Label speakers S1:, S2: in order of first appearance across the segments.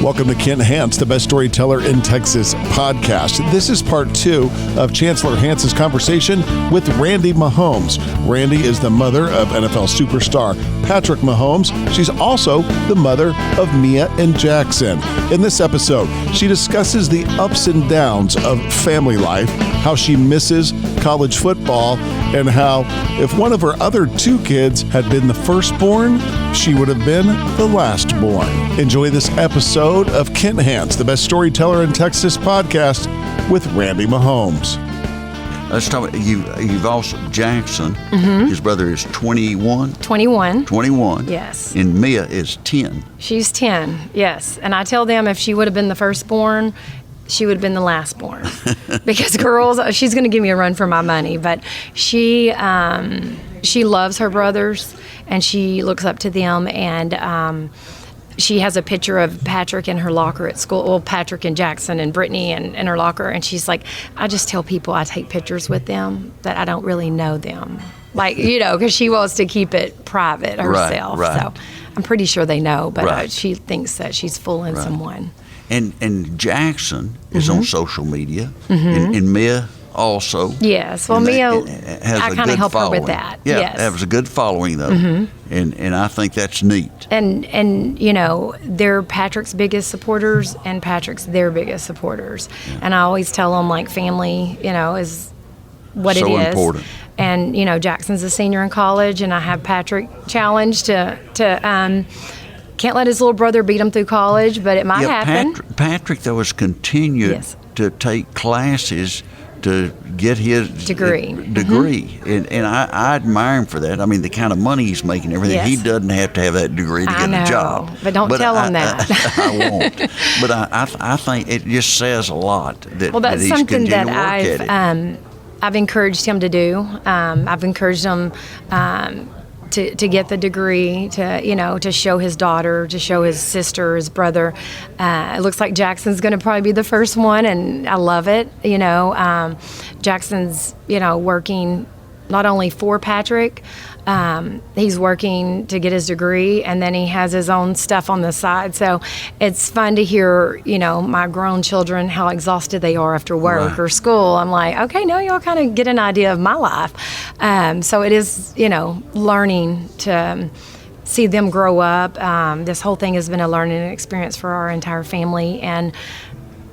S1: Welcome to Kent Hance, the best storyteller in Texas podcast. This is part 2 of Chancellor Hance's conversation with Randi Mahomes. Randi is the mother of NFL superstar Patrick Mahomes. She's also the mother of Mia and Jackson. In this episode, she discusses the ups and downs of family life, how she misses college football, and how if one of her other 2 kids had been the firstborn, she would have been the lastborn. Enjoy this episode of Kent Hance, the best storyteller in Texas podcast with Randi Mahomes.
S2: Let's talk about you've also Jackson. His brother is 21.
S3: 21. Yes.
S2: And Mia is 10.
S3: She's 10. Yes. And I tell them if she would have been the firstborn, she would have been the lastborn. Because girls, she's going to give me a run for my money. But she loves her brothers and she looks up to them. And she has a picture of Patrick in her locker at school. Well, Patrick and Jackson and Brittany in her locker. And she's like, I just tell people I take pictures with them that I don't really know them. Like, because she wants to keep it private herself.
S2: Right.
S3: So I'm pretty sure they know, but
S2: Right.
S3: she thinks that she's fooling someone.
S2: And Jackson is on social media, and Mia also.
S3: Yes. Well,
S2: And
S3: Mia,
S2: has
S3: I
S2: a
S3: kind of
S2: good
S3: help
S2: following.
S3: her with that.
S2: Yeah,
S3: Yes.
S2: that was a good following though, and I think that's neat.
S3: And they're Patrick's biggest supporters, and Patrick's their biggest supporters. Yeah. And I always tell them, like, family, is what it is.
S2: So important.
S3: And, Jackson's a senior in college, and I have Patrick challenged to can't let his little brother beat him through college, but it might happen.
S2: Patrick, though, has continued
S3: Yes.
S2: to take classes to get his
S3: Degree.
S2: And I admire him for that. I mean, the kind of money he's making, everything.
S3: Yes.
S2: He doesn't have to have that degree to
S3: I
S2: get
S3: know,
S2: a job.
S3: but don't tell him that.
S2: I won't. But I think it just says a lot that,
S3: Well, that's
S2: that he's
S3: something
S2: continued
S3: that
S2: to work at it.
S3: I've encouraged him to do. I've encouraged him to get the degree, to show his daughter, to show his sister, his brother. It looks like Jackson's going to probably be the first one, and I love it. Jackson's, working not only for Patrick, he's working to get his degree, and then he has his own stuff on the side. So it's fun to hear, my grown children, how exhausted they are after work or school. I'm like, okay, now y'all kind of get an idea of my life. So it is, learning to see them grow up. This whole thing has been a learning experience for our entire family, and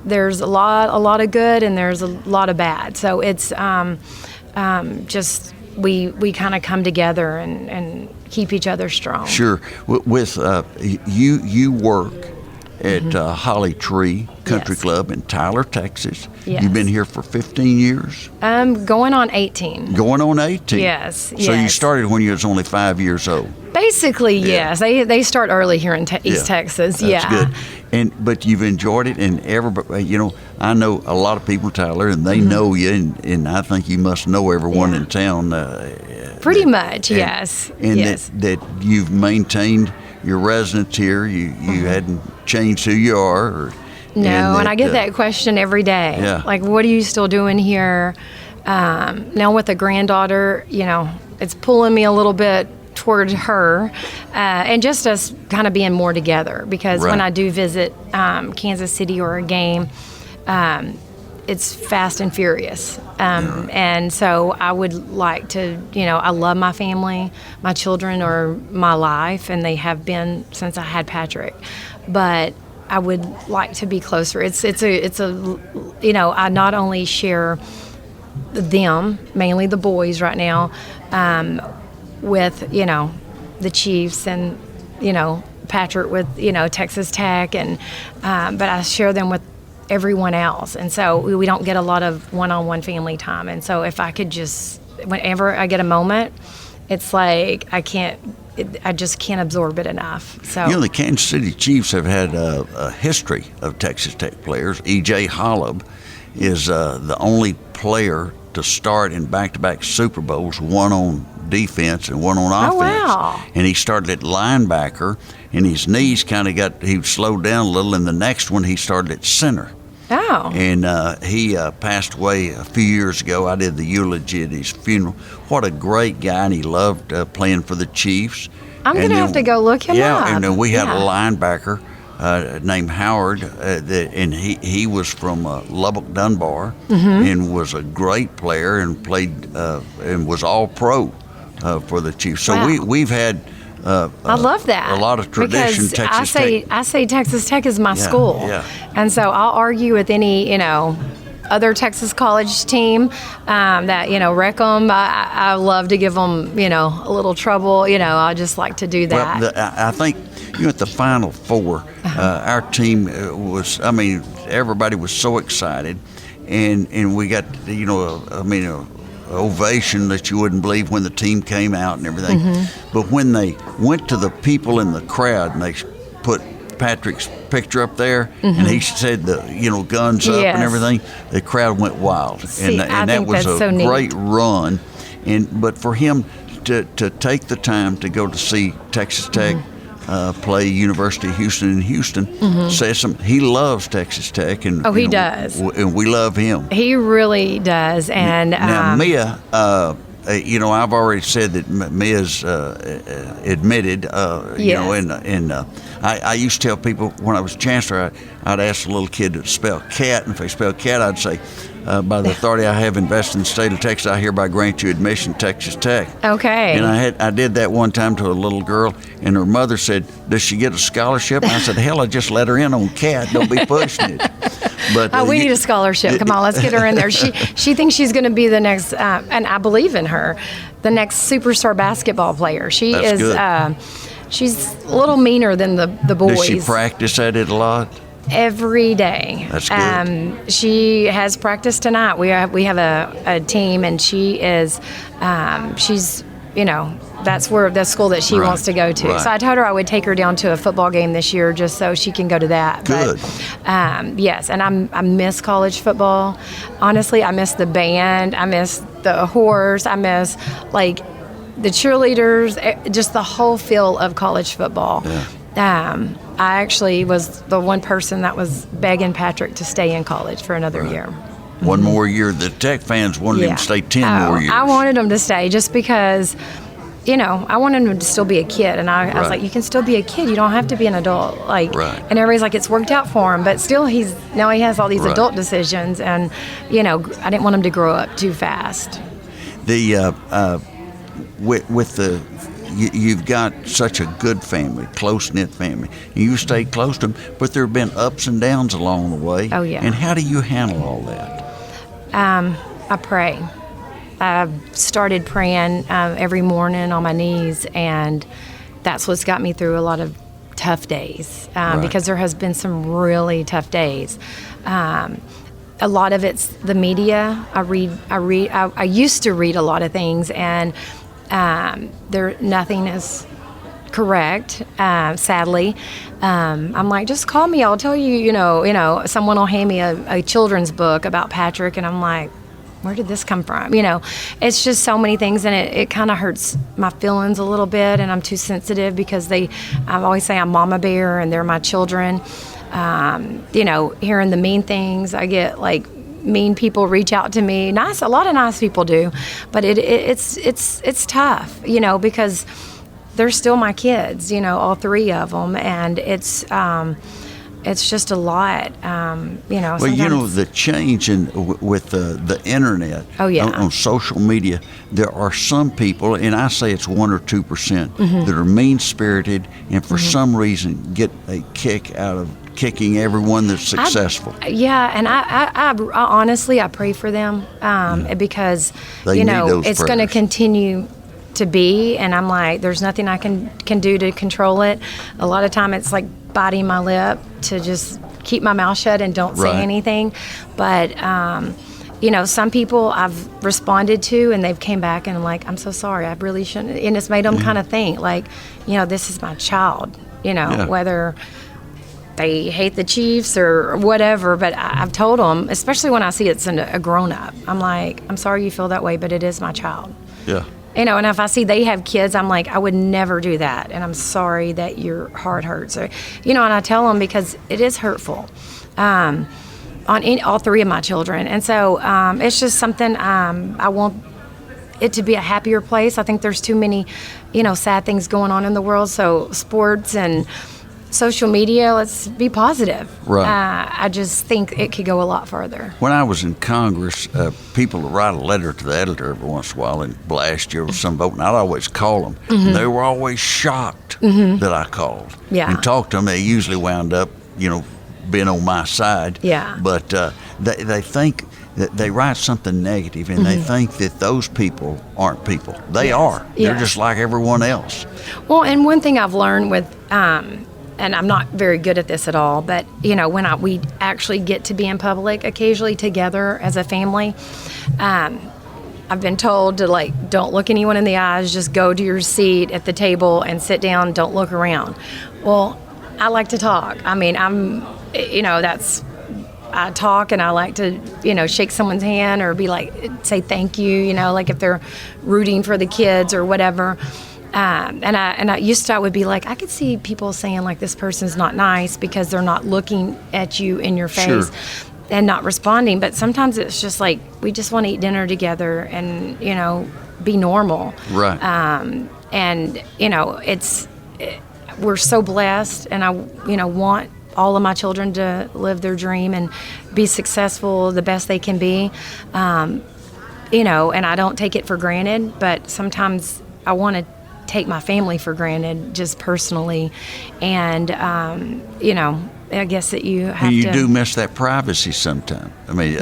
S3: there's a lot of good and there's a lot of bad. So it's just we kind of come together and keep each other strong.
S2: Sure. With you work at Holly Tree Country
S3: Yes.
S2: Club in Tyler, Texas.
S3: Yes.
S2: You've been here for 15 years?
S3: Going on 18.
S2: Going on 18?
S3: Yes.
S2: So you started when you was only 5 years old?
S3: Basically,
S2: Yeah.
S3: yes. They start early here in East Texas.
S2: That's
S3: Yeah.
S2: good. But you've enjoyed it, and everybody, I know a lot of people, Tyler, and they know you, and I think you must know everyone
S3: Yeah.
S2: in town.
S3: Pretty much, yes.
S2: And
S3: yes.
S2: that you've maintained your residence here. You hadn't changed who you are.
S3: No, and I get that question every day.
S2: Yeah.
S3: Like, what are you still doing here? Now with a granddaughter, it's pulling me a little bit toward her, and just us kind of being more together. Because when I do visit Kansas City or a game, it's fast and furious. And so I would like to, I love my family. My children are my life, and they have been since I had Patrick. But I would like to be closer. It's a I not only share them, mainly the boys right now, with, the Chiefs and, Patrick with, Texas Tech, and but I share them with everyone else. And so we don't get a lot of one-on-one family time. And so if I could just, whenever I get a moment, it's like I just can't absorb it enough. So
S2: the Kansas City Chiefs have had a history of Texas Tech players. E.J. Holub is the only player to start in back-to-back Super Bowls, one on defense and one on offense.
S3: Oh, wow.
S2: And he started at linebacker, and his knees he slowed down a little. And the next one, he started at center.
S3: Oh.
S2: And he passed away a few years ago. I did the eulogy at his funeral. What a great guy, and he loved playing for the Chiefs.
S3: I'm going to have to go look him up.
S2: Yeah, and then we had a linebacker named Howard, and he was from Lubbock Dunbar, and was a great player and played and was all pro for the Chiefs. So we've had.
S3: I love that.
S2: A lot of tradition.
S3: Because
S2: Texas Tech.
S3: I say Texas Tech is my school.
S2: Yeah.
S3: And so I'll argue with any, other Texas college team that, wreck them. I love to give them, a little trouble. I just like to do that.
S2: Well, I think, at the Final Four, our team was, everybody was so excited. And we got, ovation that you wouldn't believe when the team came out and everything. But when they went to the people in the crowd and they put Patrick's picture up there and he said guns up and everything, the crowd went wild.
S3: See,
S2: and that was a great run. But for him to take the time to go to see Texas Tech play University of Houston in Houston, says he loves Texas Tech, and
S3: he does,
S2: and we love him.
S3: He really does. And
S2: now Mia, I've already said that Mia's admitted, I used to tell people when I was chancellor, I'd ask a little kid to spell cat, and if they spell cat, I'd say, by the authority I have invested in the state of Texas, I hereby grant you admission to Texas Tech.
S3: Okay.
S2: And I did that one time to a little girl, and her mother said, "Does she get a scholarship?" And I said, "Hell, I just let her in on cat. Don't be pushing it." But
S3: we need a scholarship. Come on, let's get her in there. She thinks she's going to be the next, and I believe in her, the next superstar basketball player. She
S2: That's
S3: is.
S2: Good.
S3: She's a little meaner than the boys.
S2: Does she practice at it a lot?
S3: Every day.
S2: That's good.
S3: She has practice tonight. We have a team, and she is. She's that's the school that she wants to go to.
S2: Right.
S3: So I told her I would take her down to a football game this year just so she can go to that.
S2: Good.
S3: But, yes, and I miss college football. Honestly, I miss the band. I miss the horse. I miss the cheerleaders. Just the whole feel of college football.
S2: Yeah.
S3: I actually was the one person that was begging Patrick to stay in college for another year.
S2: One more year. The Tech fans wanted him to stay 10 more years.
S3: I wanted him to stay just because, I wanted him to still be a kid. And I was like, you can still be a kid. You don't have to be an adult. And everybody's like, it's worked out for him. But still, he has all these adult decisions. And, I didn't want him to grow up too fast.
S2: You've got such a good family, close-knit family. You stay close to them, but there have been ups and downs along the way.
S3: Oh, yeah.
S2: And how do you handle all that?
S3: I pray. I've started praying every morning on my knees, and that's what's got me through a lot of tough days because there has been some really tough days. A lot of it's the media. I used to read a lot of things, and nothing is correct, sadly. I'm like, just call me. I'll tell you, someone will hand me a children's book about Patrick, and I'm like, where did this come from? It's just so many things, and it kind of hurts my feelings a little bit, and I'm too sensitive because I always say I'm mama bear, and they're my children. Hearing the mean things, I get mean people reach out to me. A lot of nice people do, but it's tough, because they're still my kids, all three of them, and it's just a lot,
S2: Well, the change with the internet, on social media, there are some people, and I say it's 1 or 2%, that are mean-spirited and for some reason get a kick out of kicking everyone that's successful.
S3: And I honestly, I pray for them because, it's going to continue to be, and I'm like, there's nothing I can do to control it. A lot of time it's like biting my lip to just keep my mouth shut and don't say anything. But, some people I've responded to, and they've came back and I'm like, I'm so sorry, I really shouldn't. And it's made them kind of think this is my child, whether they hate the Chiefs or whatever, but I've told them, especially when I see it's a grown-up, I'm like, I'm sorry you feel that way, but it is my child.
S2: Yeah.
S3: And if I see they have kids, I'm like, I would never do that, and I'm sorry that your heart hurts. Or, and I tell them because it is hurtful on all three of my children. And so it's just something I want it to be a happier place. I think there's too many, sad things going on in the world, so sports and social media, let's be positive.
S2: Right.
S3: I just think it could go a lot further.
S2: When I was in Congress, people would write a letter to the editor every once in a while and blast you with some vote, and I'd always call them. And they were always shocked that I called.
S3: Yeah.
S2: And talked to them. They usually wound up, being on my side.
S3: Yeah.
S2: But they think that they write something negative, and they think that those people aren't people. They are. They're just like everyone else.
S3: Well, and one thing I've learned with, and I'm not very good at this at all, but when we actually get to be in public occasionally together as a family, I've been told to don't look anyone in the eyes, just go to your seat at the table and sit down, don't look around. Well, I like to talk. I mean, I talk, and I like to, shake someone's hand or say thank you, like if they're rooting for the kids or whatever. And I would be like, I could see people saying this person's not nice because they're not looking at you in your face and not responding. But sometimes it's just we just want to eat dinner together and, be normal.
S2: Right.
S3: We're so blessed, and I, want all of my children to live their dream and be successful the best they can be. And I don't take it for granted, but sometimes I want to take my family for granted, just personally. And, I guess that you have
S2: you
S3: to...
S2: do miss that privacy sometimes. I mean,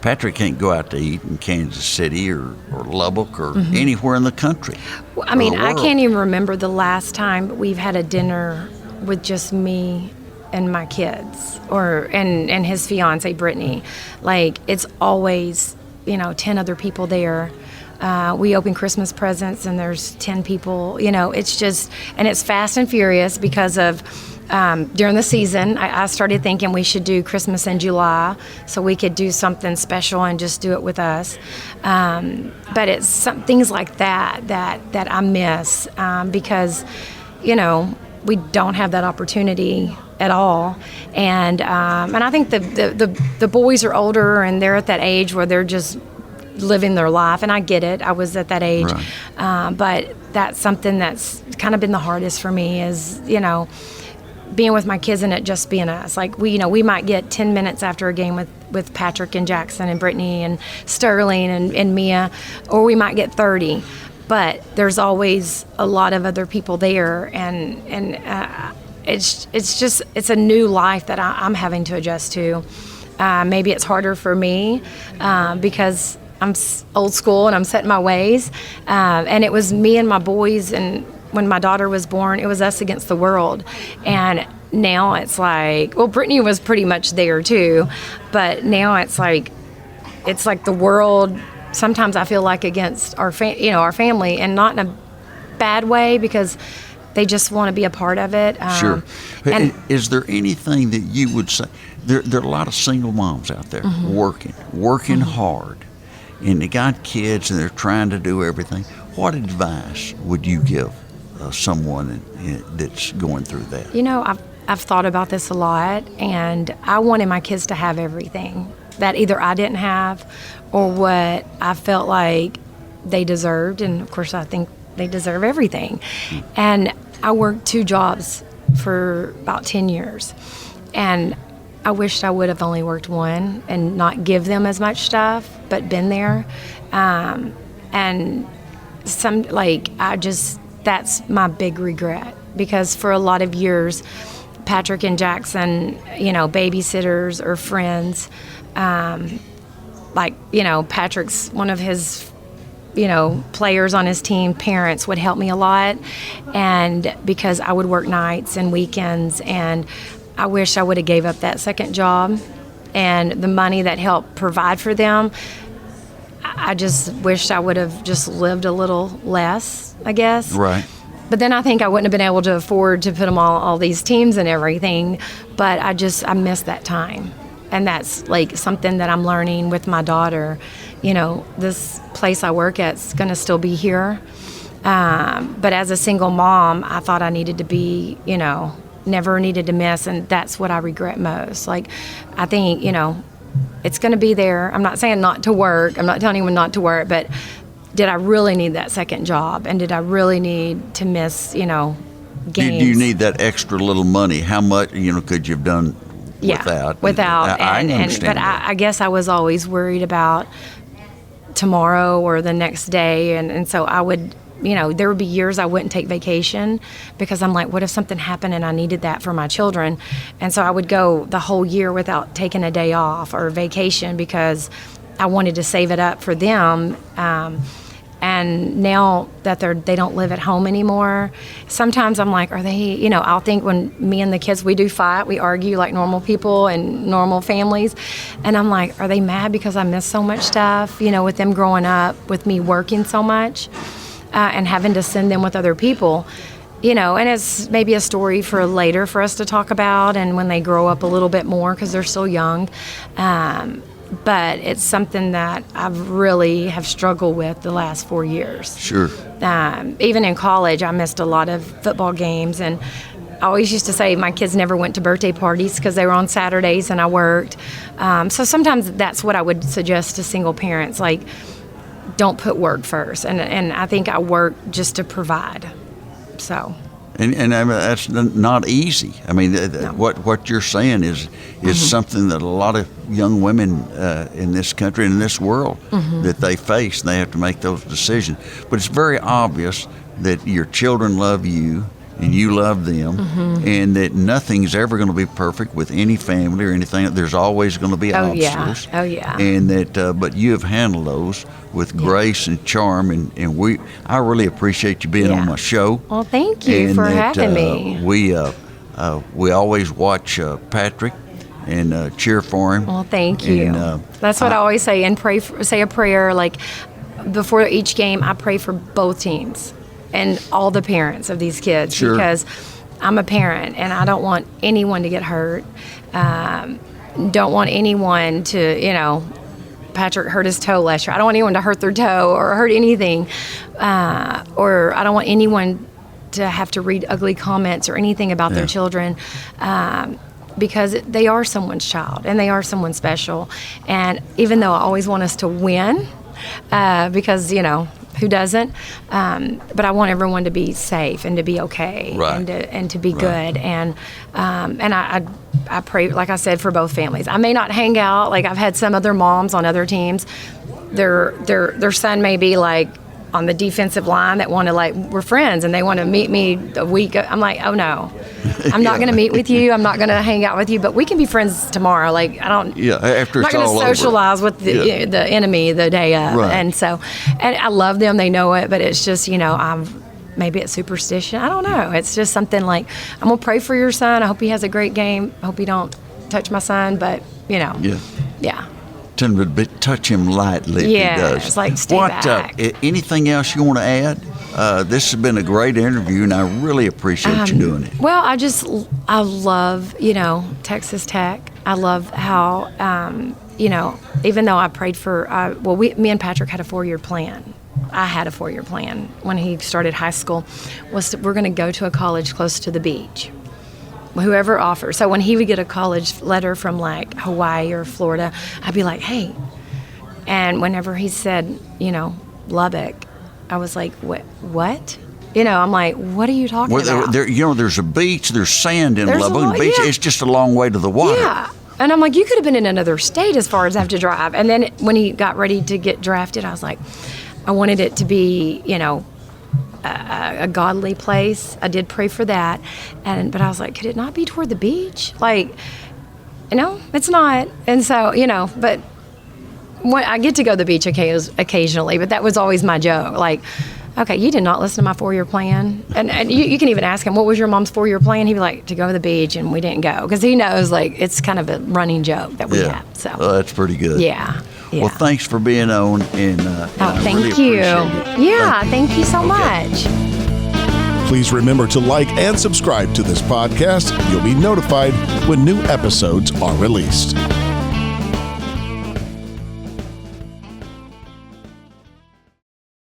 S2: Patrick can't go out to eat in Kansas City or Lubbock or anywhere in the country.
S3: Well, I mean, I can't even remember the last time we've had a dinner with just me and my kids and his fiance, Brittany. It's always, 10 other people there. We open Christmas presents and there's 10 people, it's just, and it's fast and furious because of, during the season, I started thinking we should do Christmas in July so we could do something special and just do it with us. But it's some things like that I miss because, we don't have that opportunity at all. And I think the boys are older and they're at that age where they're just living their life, and I get it. I was at that age. Right. But that's something that's kind of been the hardest for me is, being with my kids and it just being us. We might get 10 minutes after a game with Patrick and Jackson and Brittany and Sterling and Mia, or we might get 30. But there's always a lot of other people there, and it's a new life that I'm having to adjust to. Maybe it's harder for me because I'm old school and I'm set in my ways. And it was me and my boys, and when my daughter was born, it was us against the world. And now it's Brittany was pretty much there too, but now it's the world. Sometimes I feel against our family, and not in a bad way because they just want to be a part of it.
S2: Sure. And is there anything that you would say? There are a lot of single moms out there working hard, and they got kids and they're trying to do everything. What advice would you give someone that's going through that?
S3: I've thought about this a lot, and I wanted my kids to have everything that either I didn't have or what I felt like they deserved. And of course, I think they deserve everything. And I worked 2 jobs for about 10 years. And I wished I would have only worked one and not give them as much stuff, but been there. And that's my big regret, because for a lot of years, Patrick and Jackson, babysitters or friends, Patrick's one of his, players on his team, parents would help me a lot. And because I would work nights and weekends, and I wish I would have gave up that second job and the money that helped provide for them. I just wished I would have just lived a little less, I guess.
S2: Right.
S3: But then I think I wouldn't have been able to afford to put them all these teams and everything. But I missed that time. And that's something that I'm learning with my daughter. This place I work at is going to still be here. But as a single mom, I thought I needed to be, never needed to miss. And that's what I regret most. I think, it's going to be there. I'm not saying not to work. I'm not telling anyone not to work. But did I really need that second job? And did I really need to miss, games.
S2: Do you need that extra little money? How much, could you have done without? I understand.
S3: But I guess I was always worried about tomorrow or the next day, and so I would, there would be years I wouldn't take vacation because I'm like, what if something happened and I needed that for my children? And so I would go the whole year without taking a day off or vacation because I wanted to save it up for them. And now that they don't live at home anymore, sometimes I'm like, are they, I'll think when me and the kids, we do fight, we argue like normal people and normal families. And I'm like, are they mad because I miss so much stuff, with them growing up, with me working so much and having to send them with other people, and it's maybe a story for later for us to talk about and when they grow up a little bit more because they're still young. But it's something that I've really have struggled with the last 4 years.
S2: Sure.
S3: Even in college, I missed a lot of football games, and I always used to say my kids never went to birthday parties because they were on Saturdays and I worked. So sometimes that's what I would suggest to single parents, like don't put work first. And I think I work just to provide. So.
S2: And I mean, that's not easy. I mean,
S3: No.
S2: what you're saying is something that a lot of young women in this country and in this world that they face, and they have to make those decisions. But it's very obvious that your children love you and you love them, and that nothing's ever going to be perfect with any family or anything. There's always going to be obstacles.
S3: Oh, yeah.
S2: And that, but you have handled those with grace and charm, and I really appreciate you being on my show.
S3: Well, thank you for having me.
S2: We always watch Patrick and cheer for him.
S3: Well, thank you.
S2: And,
S3: that's what I always say, and say a prayer like before each game. I pray for both teams and all the parents of these kids because I'm a parent and I don't want anyone to get hurt. Don't want anyone to, Patrick hurt his toe last year. I don't want anyone to hurt their toe or hurt anything. Or I don't want anyone to have to read ugly comments or anything about their children. Because they are someone's child and they are someone special. And even though I always want us to win, because, who doesn't? But I want everyone to be safe and to be okay and to be good. And I pray, like I said, for both families. I may not hang out. Like I've had some other moms on other teams. Their son may be like on the defensive line that want to we're friends and they want to meet me a week. I'm like, oh no, I'm not going to meet with you. I'm not going to hang out with you, but we can be friends tomorrow. Like I don't,
S2: after
S3: I'm not going to socialize with the enemy the day of.
S2: Right.
S3: And I love them. They know it, but it's just, maybe it's superstition. I don't know. It's just something like, I'm going to pray for your son. I hope he has a great game. I hope you don't touch my son, but yeah.
S2: Touch him lightly if he does.
S3: It's like stay back.
S2: Anything else you want to add? This has been a great interview, and I really appreciate you doing it.
S3: Well, I love, Texas Tech. I love how, even though I prayed for, me and Patrick had a 4-year plan. I had a 4-year plan when he started high school, we're going to go to a college close to the beach. Whoever offers. So when he would get a college letter from like Hawaii or Florida, I'd be like, hey. And whenever he said, Lubbock, I was like, what? I'm like, what are you talking about?
S2: There's a beach, there's sand in Lubbock. The beach, it's just a long way to the water.
S3: Yeah. And I'm like, you could have been in another state as far as I have to drive. And then when he got ready to get drafted, I was like, I wanted it to be, a godly place. I did pray for that, but I was like, could it not be toward the beach? Like, it's not. And so, but I get to go to the beach occasionally, but that was always my joke. Like, okay, you did not listen to my 4-year plan. And you can even ask him, what was your mom's 4-year plan? He'd be like, to go to the beach, and we didn't go. Because he knows, it's kind of a running joke that we have. So.
S2: Well, that's pretty good.
S3: Yeah.
S2: Well, thanks for being on, and I
S3: thank
S2: really
S3: you.
S2: appreciate it.
S3: Yeah, thank you so much.
S1: Please remember to like and subscribe to this podcast. You'll be notified when new episodes are released.